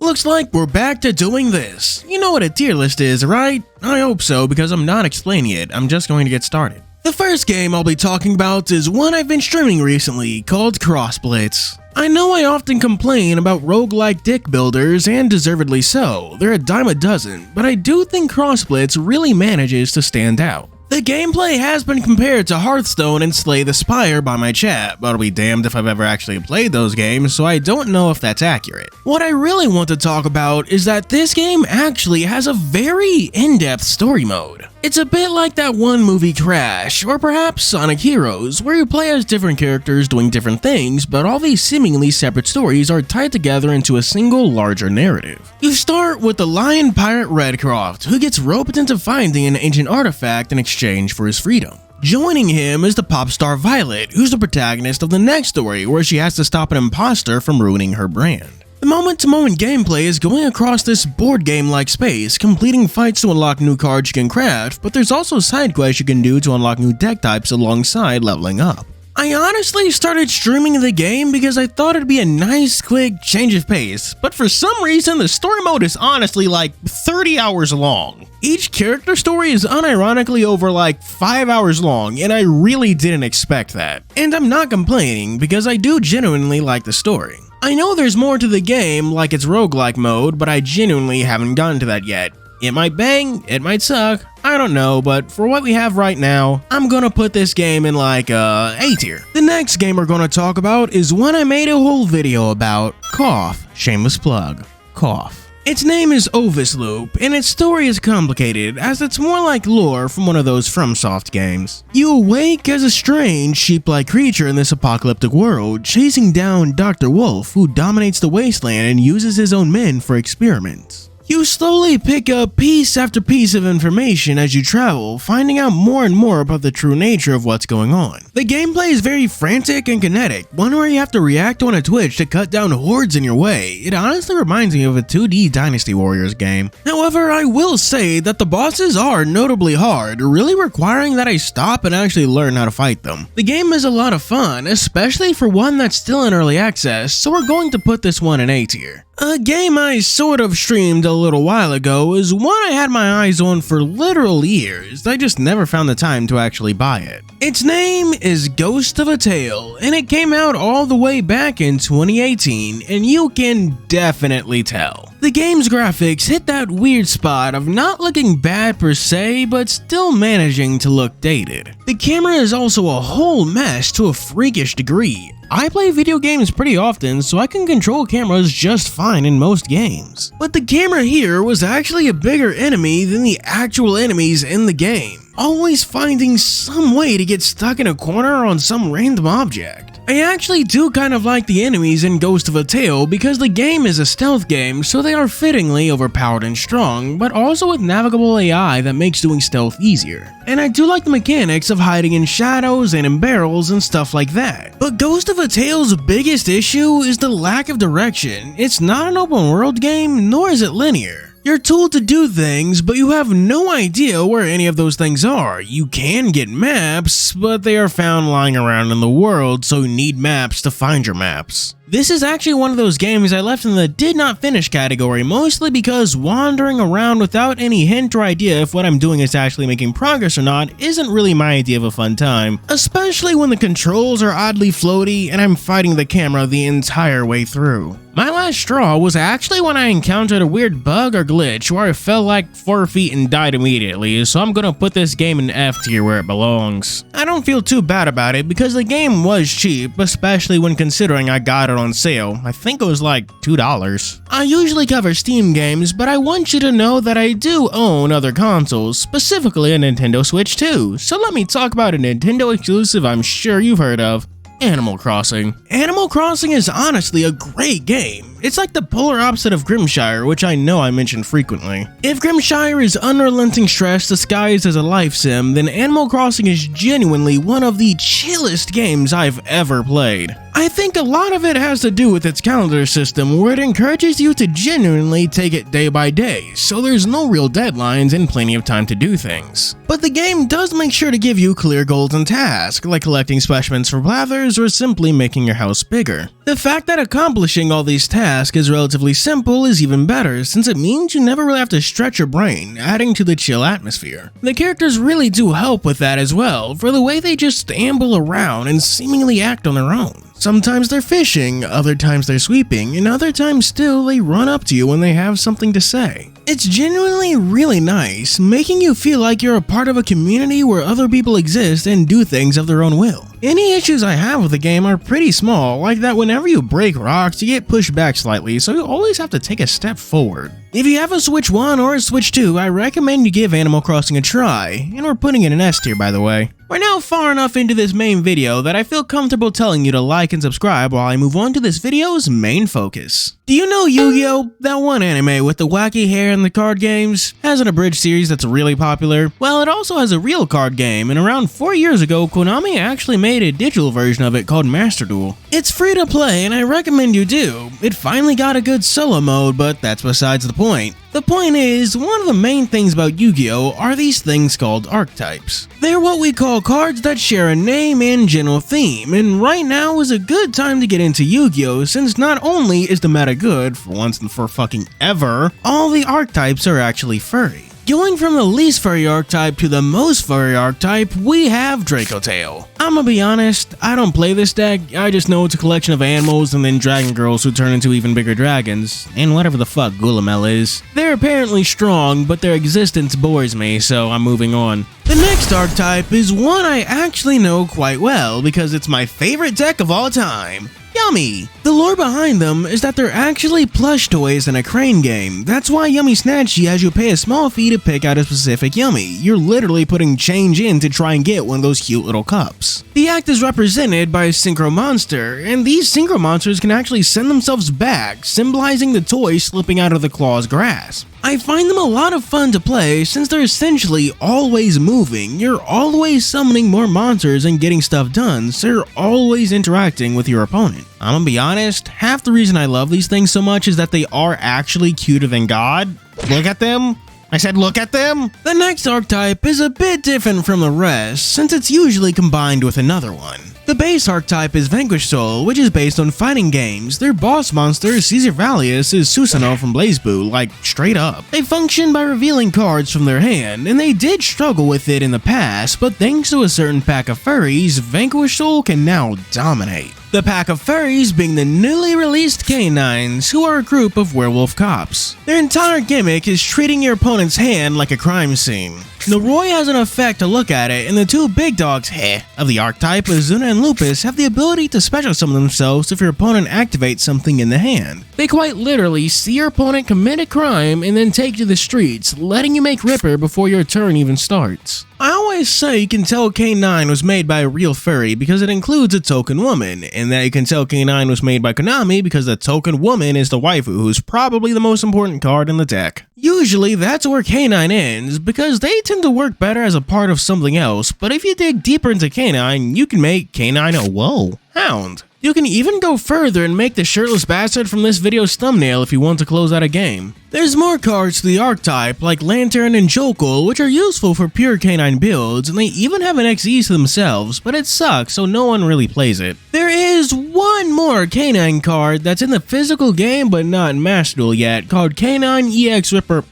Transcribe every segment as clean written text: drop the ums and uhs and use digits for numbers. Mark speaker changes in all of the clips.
Speaker 1: Looks like we're back to doing this. You know what a tier list is, right? I hope so, because I'm not explaining it, I'm just going to get started. The first game I'll be talking about is one I've been streaming recently, called Cross Blitz. I know I often complain about roguelike dick builders, and deservedly so, they're a dime a dozen, but I do think Cross Blitz really manages to stand out. The gameplay has been compared to Hearthstone and Slay the Spire by my chat, but I'll be damned if I've ever actually played those games, so I don't know if that's accurate. What I really want to talk about is that this game actually has a very in-depth story mode. It's a bit like that one movie Crash, or perhaps Sonic Heroes, where you play as different characters doing different things, but all these seemingly separate stories are tied together into a single larger narrative. You start with the lion pirate Redcroft, who gets roped into finding an ancient artifact in exchange for his freedom. Joining him is the pop star Violet, who's the protagonist of the next story, where she has to stop an imposter from ruining her brand. The moment-to-moment gameplay is going across this board game-like space, completing fights to unlock new cards you can craft, but there's also side quests you can do to unlock new deck types alongside leveling up. I honestly started streaming the game because I thought it'd be a nice quick change of pace, but for some reason the story mode is honestly like 30 hours long. Each character story is unironically over like 5 hours long, and I really didn't expect that. And I'm not complaining because I do genuinely like the story. I know there's more to the game, like its roguelike mode, but I genuinely haven't gotten to that yet. It might bang, it might suck, I don't know, but for what we have right now, I'm gonna put this game in like A tier. The next game we're gonna talk about is one I made a whole video about, Cough, shameless plug, Cough. Its name is Ovis Loop, and its story is complicated, as it's more like lore from one of those FromSoft games. You awake as a strange, sheep-like creature in this apocalyptic world, chasing down Dr. Wolf, who dominates the wasteland and uses his own men for experiments. You slowly pick up piece after piece of information as you travel, finding out more and more about the true nature of what's going on. The gameplay is very frantic and kinetic, one where you have to react on a twitch to cut down hordes in your way. It honestly reminds me of a 2D Dynasty Warriors game. However, I will say that the bosses are notably hard, really requiring that I stop and actually learn how to fight them. The game is a lot of fun, especially for one that's still in early access, so we're going to put this one in A tier. A game I sort of streamed a little while ago is one I had my eyes on for literal years, I just never found the time to actually buy it. Its name is Ghost of a Tale, and it came out all the way back in 2018, and you can definitely tell. The game's graphics hit that weird spot of not looking bad per se, but still managing to look dated. The camera is also a whole mess to a freakish degree. I play video games pretty often, so I can control cameras just fine in most games. But the camera here was actually a bigger enemy than the actual enemies in the game, always finding some way to get stuck in a corner on some random object. I actually do kind of like the enemies in Ghost of a Tale because the game is a stealth game, so they are fittingly overpowered and strong, but also with navigable AI that makes doing stealth easier. And I do like the mechanics of hiding in shadows and in barrels and stuff like that. But Ghost of a Tale's biggest issue is the lack of direction. It's not an open world game, nor is it linear. You're told to do things, but you have no idea where any of those things are. You can get maps, but they are found lying around in the world, so you need maps to find your maps. This is actually one of those games I left in the did not finish category, mostly because wandering around without any hint or idea if what I'm doing is actually making progress or not isn't really my idea of a fun time, especially when the controls are oddly floaty and I'm fighting the camera the entire way through. My last straw was actually when I encountered a weird bug or glitch where I fell like 4 feet and died immediately, so I'm gonna put this game in F tier where it belongs. I don't feel too bad about it because the game was cheap, especially when considering I got it on sale. I think it was like $2. I usually cover Steam games, but I want you to know that I do own other consoles, specifically a Nintendo Switch 2, so let me talk about a Nintendo exclusive I'm sure you've heard of. Animal Crossing. Animal Crossing is honestly a great game. It's like the polar opposite of Grimshire, which I know I mention frequently. If Grimshire is unrelenting stress disguised as a life sim, then Animal Crossing is genuinely one of the chillest games I've ever played. I think a lot of it has to do with its calendar system, where it encourages you to genuinely take it day by day, so there's no real deadlines and plenty of time to do things. But the game does make sure to give you clear goals and tasks, like collecting specimens for Blathers or simply making your house bigger. The fact that accomplishing all these tasks task is relatively simple is even better, since it means you never really have to stretch your brain, adding to the chill atmosphere. The characters really do help with that as well, for the way they just amble around and seemingly act on their own. Sometimes they're fishing, other times they're sweeping, and other times still they run up to you when they have something to say. It's genuinely really nice, making you feel like you're a part of a community where other people exist and do things of their own will. Any issues I have with the game are pretty small, like that whenever you break rocks, you get pushed back slightly, so you always have to take a step forward. If you have a Switch 1 or a Switch 2, I recommend you give Animal Crossing a try, and we're putting it in S tier by the way. We're now far enough into this main video that I feel comfortable telling you to like and subscribe while I move on to this video's main focus. Do you know Yu-Gi-Oh? That one anime with the wacky hair and the card games? Has an abridged series that's really popular? Well, it also has a real card game, and around 4 years ago, Konami actually made a digital version of it called Master Duel. It's free to play, and I recommend you do. It finally got a good solo mode, but that's besides the point. The point is, one of the main things about Yu-Gi-Oh! Are these things called archetypes. They're what we call cards that share a name and general theme, and right now is a good time to get into Yu-Gi-Oh! Since not only is the meta good, for once and for fucking ever, all the archetypes are actually furry. Going from the least furry archetype to the most furry archetype, we have Dracotail. I'ma be honest, I don't play this deck, I just know it's a collection of animals and then dragon girls who turn into even bigger dragons, and whatever the fuck Gulamel is. They're apparently strong, but their existence bores me, so I'm moving on. The next archetype is one I actually know quite well because it's my favorite deck of all time. Yummy! The lore behind them is that they're actually plush toys in a crane game. That's why Yummy Snatchy has you pay a small fee to pick out a specific Yummy. You're literally putting change in to try and get one of those cute little cups. The act is represented by a synchro monster, and these synchro monsters can actually send themselves back, symbolizing the toy slipping out of the claw's grasp. I find them a lot of fun to play since they're essentially always moving. You're always summoning more monsters and getting stuff done, so you're always interacting with your opponent. I'm gonna be honest, half the reason I love these things so much is that they are actually cuter than God. Look at them. I said look at them! The next archetype is a bit different from the rest since it's usually combined with another one. The base archetype is Vanquish Soul, which is based on fighting games. Their boss monster, Caesar Valius, is Susanoo from BlazBlue, like straight up. They function by revealing cards from their hand, and they did struggle with it in the past, but thanks to a certain pack of furries, Vanquish Soul can now dominate. The pack of furries being the newly released canines, who are a group of werewolf cops. Their entire gimmick is treating your opponent's hand like a crime scene. Noroi has an effect to look at it, and the two big dogs of the archetype, Azuna and Lupus, have the ability to special summon themselves if your opponent activates something in the hand. They quite literally see your opponent commit a crime and then take to the streets, letting you make Ripper before your turn even starts. I always say you can tell K9 was made by a real furry because it includes a token woman, and that you can tell K9 was made by Konami because the token woman is the waifu, who's probably the most important card in the deck. Usually that's where K9 ends because they tend to work better as a part of something else, but if you dig deeper into K9, you can make K9 a hound. You can even go further and make the shirtless bastard from this video's thumbnail if you want to close out a game. There's more cards to the archetype like Lantern and Jokul, which are useful for pure canine builds, and they even have an XE to themselves, but it sucks so no one really plays it. There is one more canine card that's in the physical game but not in Master Duel yet, called Canine EX Ripper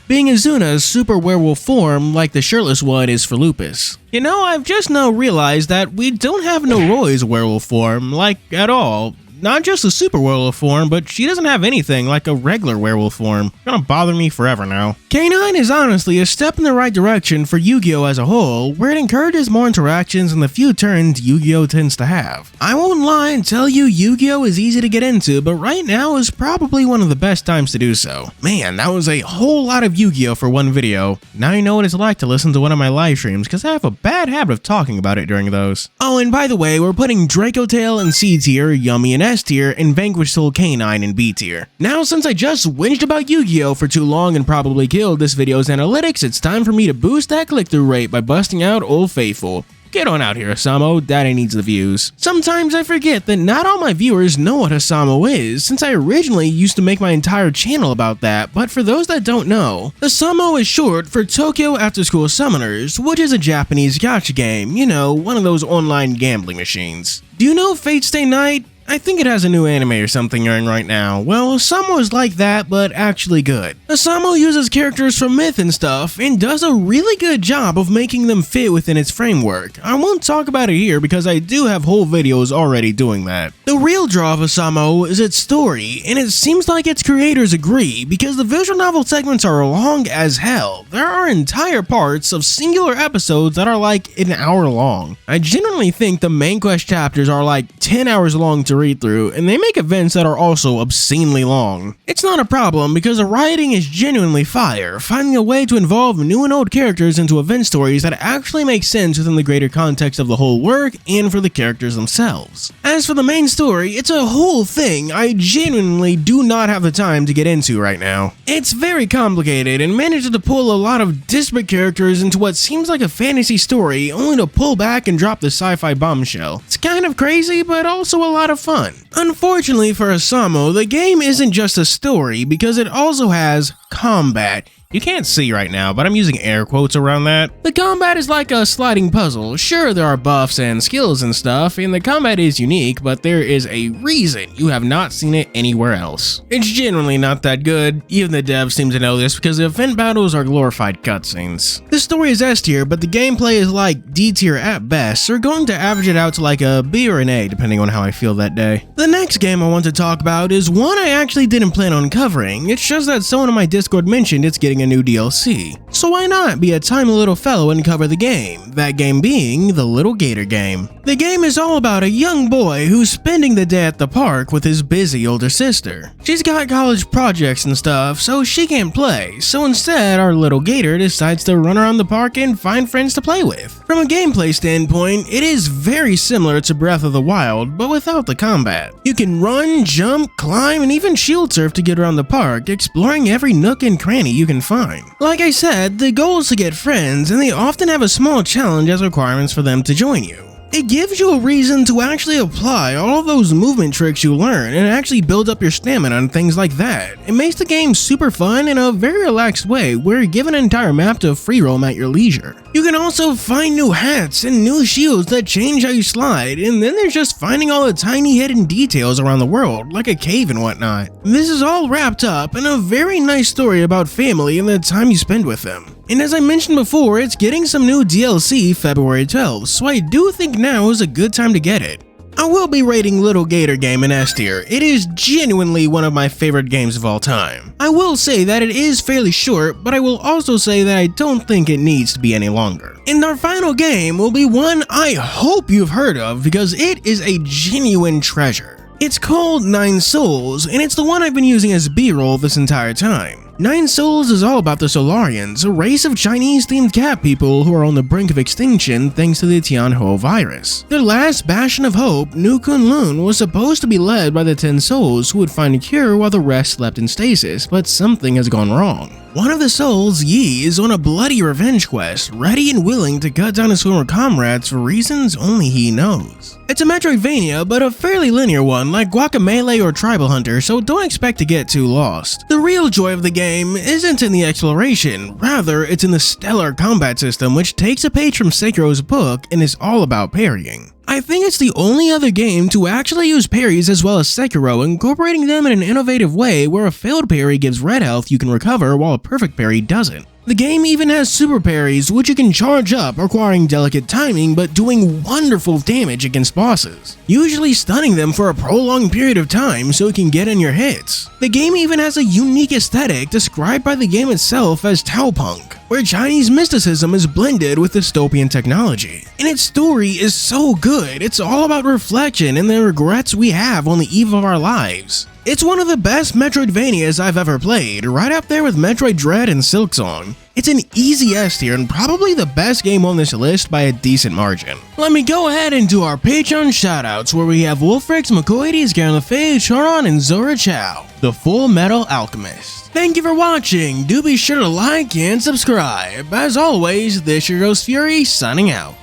Speaker 1: being Azuna's super werewolf form like the shirtless one is for Lupus. You know, I've just now realized that we don't have Noroi's werewolf form, like, at all. Not just a super werewolf form, but she doesn't have anything like a regular werewolf form. It's gonna bother me forever now. K9 is honestly a step in the right direction for Yu-Gi-Oh! As a whole, where it encourages more interactions in the few turns Yu-Gi-Oh! Tends to have. I won't lie and tell you Yu-Gi-Oh! Is easy to get into, but right now is probably one of the best times to do so. Man, that was a whole lot of Yu-Gi-Oh! For one video. Now you know what it's like to listen to one of my live streams, because I have a bad habit of talking about it during those. Oh, and by the way, we're putting Dracotail in C tier, Yummy in S tier, and Vanquish Soul K9 in B tier. Now, since I just whinged about Yu-Gi-Oh! For too long and probably killed this video's analytics, it's time for me to boost that click-through rate by busting out Old Faithful. Get on out here, Housamo, Daddy needs the views. Sometimes I forget that not all my viewers know what Housamo is, since I originally used to make my entire channel about that, but for those that don't know, Housamo is short for Tokyo Afterschool Summoners, which is a Japanese gacha game, you know, one of those online gambling machines. Do you know Fate Stay Night? I think it has a new anime or something airing right now. Well, Housamo is like that, but actually good. Housamo uses characters from myth and stuff, and does a really good job of making them fit within its framework. I won't talk about it here because I do have whole videos already doing that. The real draw of Housamo is its story, and it seems like its creators agree, because the visual novel segments are long as hell. There are entire parts of singular episodes that are like an hour long. I genuinely think the main quest chapters are like 10 hours long to read through, and they make events that are also obscenely long. It's not a problem because the writing is genuinely fire, finding a way to involve new and old characters into event stories that actually make sense within the greater context of the whole work and for the characters themselves. As for the main story, it's a whole thing I genuinely do not have the time to get into right now. It's very complicated and manages to pull a lot of disparate characters into what seems like a fantasy story, only to pull back and drop the sci-fi bombshell. It's kind of crazy, but also a lot of fun. Unfortunately for Housamo, the game isn't just a story because it also has combat. You can't see right now, but I'm using air quotes around that. The combat is like a sliding puzzle. Sure, there are buffs and skills and stuff, and the combat is unique, but there is a reason you have not seen it anywhere else. It's generally not that good. Even the devs seem to know this because the event battles are glorified cutscenes. The story is S tier, but the gameplay is like D tier at best, so we're going to average it out to like a B or an A, depending on how I feel that day. The next game I want to talk about is one I actually didn't plan on covering. It's just that someone in my Discord mentioned it's getting a new DLC. So why not be a timely little fellow and cover the game? That game being the Little Gator game. The game is all about a young boy who's spending the day at the park with his busy older sister. She's got college projects and stuff, so she can't play, so instead our little gator decides to run around the park and find friends to play with. From a gameplay standpoint, it is very similar to Breath of the Wild, but without the combat. You can run, jump, climb, and even shield surf to get around the park, exploring every nook and cranny you can find. Like I said, the goal is to get friends, and they often have a small challenge as requirements for them to join you. It gives you a reason to actually apply all of those movement tricks you learn and actually build up your stamina and things like that. It makes the game super fun in a very relaxed way where you're given an entire map to free roam at your leisure. You can also find new hats and new shields that change how you slide, and then there's just finding all the tiny hidden details around the world, like a cave and whatnot. This is all wrapped up in a very nice story about family and the time you spend with them. And as I mentioned before, it's getting some new DLC February 12th, so I do think now is a good time to get it. I will be rating Little Gator game in S tier. It is genuinely one of my favorite games of all time. I will say that it is fairly short, but I will also say that I don't think it needs to be any longer. And our final game will be one I hope you've heard of because it is a genuine treasure. It's called 9 Souls, and it's the one I've been using as B-roll this entire time. 9 Souls is all about the Solarians, a race of Chinese-themed cat people who are on the brink of extinction thanks to the Tianhou virus. Their last bastion of hope, Nu Kunlun, was supposed to be led by the 10 Souls who would find a cure while the rest slept in stasis, but something has gone wrong. One of the souls, Yi, is on a bloody revenge quest, ready and willing to cut down his former comrades for reasons only he knows. It's a Metroidvania, but a fairly linear one like Guacamelee or Tribal Hunter, so don't expect to get too lost. The real joy of the game isn't in the exploration, rather it's in the stellar combat system which takes a page from Sekiro's book and is all about parrying. I think it's the only other game to actually use parries as well as Sekiro, incorporating them in an innovative way where a failed parry gives red health you can recover while a perfect parry doesn't. The game even has super parries, which you can charge up, requiring delicate timing but doing wonderful damage against bosses, usually stunning them for a prolonged period of time so it can get in your hits. The game even has a unique aesthetic described by the game itself as Tao Punk, where Chinese mysticism is blended with dystopian technology. And its story is so good, it's all about reflection and the regrets we have on the eve of our lives. It's one of the best Metroidvanias I've ever played, right up there with Metroid Dread and Silksong. It's an easy S tier and probably the best game on this list by a decent margin. Let me go ahead and do our Patreon shoutouts where we have Wolfrix, McCoides, Garen LaFay, Charon, and Zora Chow, the Full Metal Alchemist. Thank you for watching, do be sure to like and subscribe. As always, this is your host Furry, signing out.